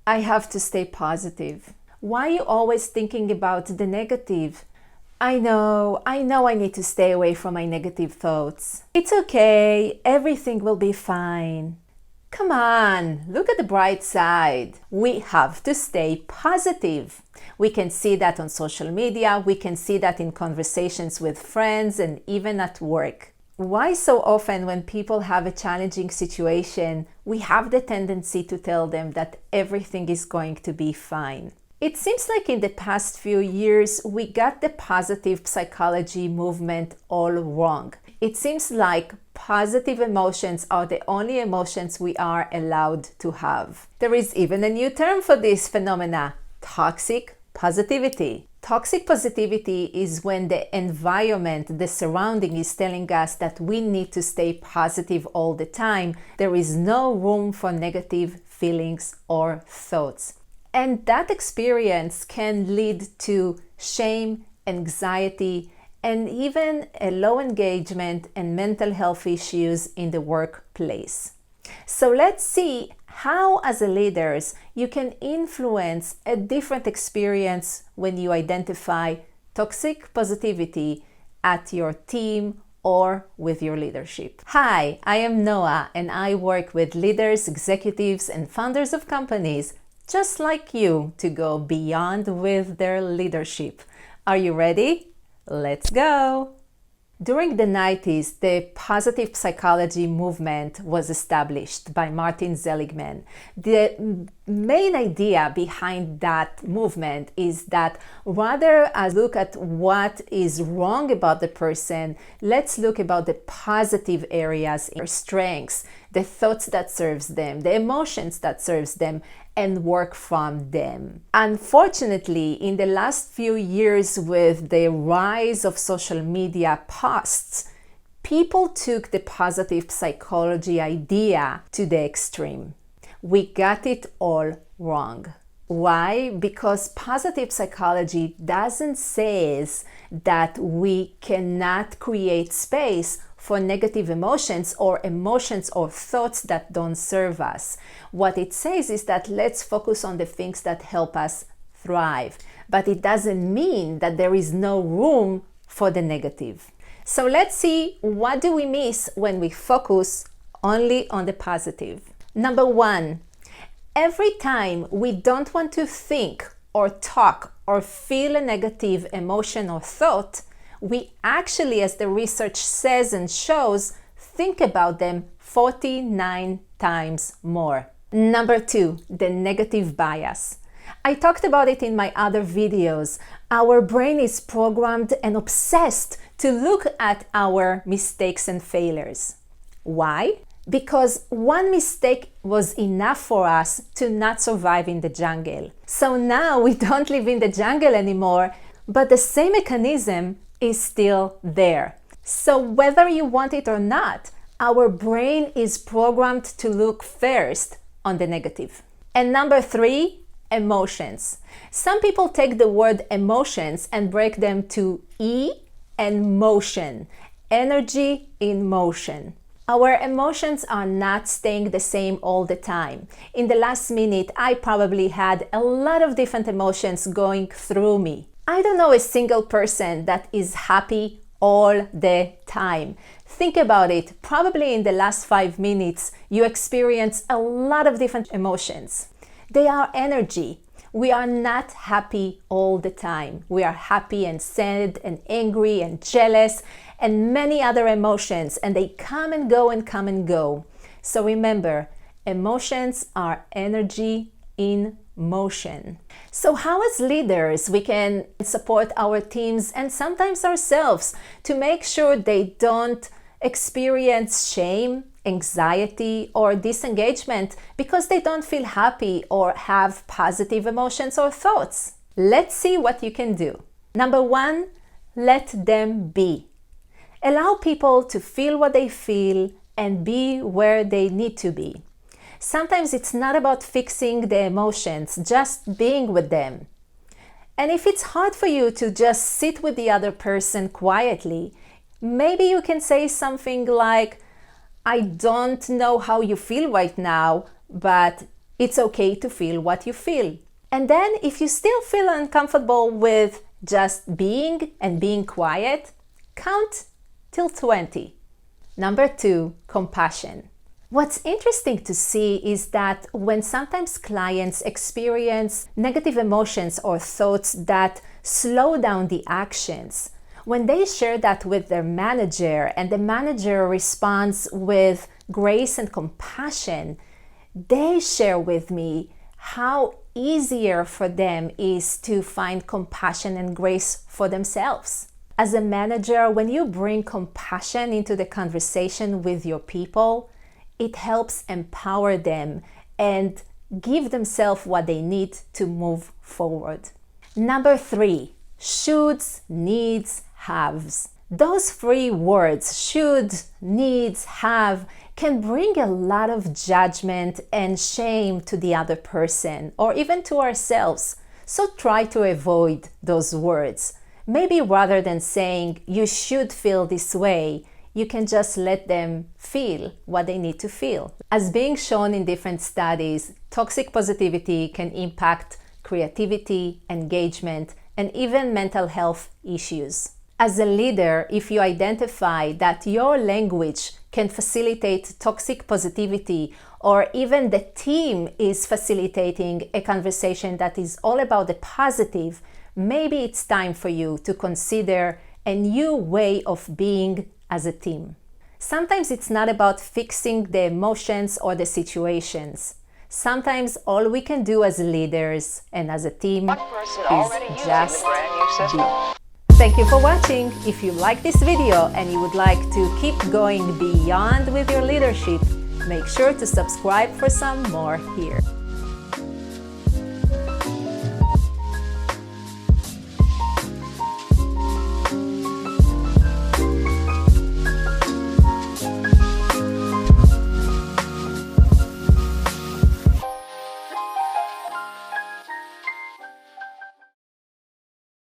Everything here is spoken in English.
I have to stay positive. Why are you always thinking about the negative? I know I need to stay away from my negative thoughts. It's okay, everything will be fine. Come on, look at the bright side. We have to stay positive. We can see that on social media, we can see that in conversations with friends and even at work. Why so often when people have a challenging situation, we have the tendency to tell them that everything is going to be fine? It seems like in the past few years, we got the positive psychology movement all wrong. It seems like positive emotions are the only emotions we are allowed to have. There is even a new term for this phenomena, toxic positivity. Toxic positivity is when the environment, the surrounding is telling us that we need to stay positive all the time. There is no room for negative feelings or thoughts. And that experience can lead to shame, anxiety, and even a low engagement and mental health issues in the workplace. So let's see how, as a leaders, you can influence a different experience when you identify toxic positivity at your team or with your leadership. Hi, I am Noah, and I work with leaders, executives, and founders of companies just like you to go beyond with their leadership. Are you ready? Let's go! During the 90s, the positive psychology movement was established by Martin Seligman. The main idea behind that movement is that rather as look at what is wrong about the person, let's look about the positive areas, their strengths, the thoughts that serves them, the emotions that serves them, and work from them. Unfortunately, in the last few years with the rise of social media posts, people took the positive psychology idea to the extreme. We got it all wrong. Why? Because positive psychology doesn't say that we cannot create space for negative emotions or thoughts that don't serve us. What it says is that let's focus on the things that help us thrive. But it doesn't mean that there is no room for the negative. So let's see, what do we miss when we focus only on the positive? Number one, every time we don't want to think or talk or feel a negative emotion or thought, we actually, as the research says and shows, think about them 49 times more. Number two, the negative bias. I talked about it in my other videos. Our brain is programmed and obsessed to look at our mistakes and failures. Why? Because one mistake was enough for us to not survive in the jungle. So now we don't live in the jungle anymore, but the same mechanism is still there. So whether you want it or not, our brain is programmed to look first on the negative. And number three, emotions. Some people take the word emotions and break them to E and motion, energy in motion. Our emotions are not staying the same all the time. In the last minute, I probably had a lot of different emotions going through me. I don't know a single person that is happy all the time. Think about it. Probably in the last 5 minutes, you experience a lot of different emotions. They are energy. We are not happy all the time. We are happy and sad and angry and jealous and many other emotions, and they come and go and come and go. So remember, emotions are energy in motion. So how as leaders we can support our teams and sometimes ourselves to make sure they don't experience shame, anxiety, or disengagement because they don't feel happy or have positive emotions or thoughts? Let's see what you can do. Number one, let them be. Allow people to feel what they feel and be where they need to be. Sometimes it's not about fixing the emotions, just being with them. And if it's hard for you to just sit with the other person quietly, maybe you can say something like, I don't know how you feel right now, but It's okay to feel what you feel. And then if you still feel uncomfortable with just being and being quiet, count till 20. Number 2, compassion. What's interesting to see is that when sometimes clients experience negative emotions or thoughts that slow down the actions, when they share that with their manager and the manager responds with grace and compassion, they share with me how easier for them is to find compassion and grace for themselves. As a manager, when you bring compassion into the conversation with your people, it helps empower them and give themselves what they need to move forward. Number 3, shoulds, needs, haves. Those 3 words, should, needs, have, can bring a lot of judgment and shame to the other person or even to ourselves. So try to avoid those words. Maybe rather than saying you should feel this way, you can just let them feel what they need to feel. As being shown in different studies, toxic positivity can impact creativity, engagement, and even mental health issues. As a leader, if you identify that your language can facilitate toxic positivity, or even the team is facilitating a conversation that is all about the positive, maybe it's time for you to consider a new way of being as a team. Sometimes it's not about fixing the emotions or the situations. Sometimes all we can do as leaders and as a team is just be. Thank you for watching. If you like this video and you would like to keep going beyond with your leadership, make sure to subscribe for some more here.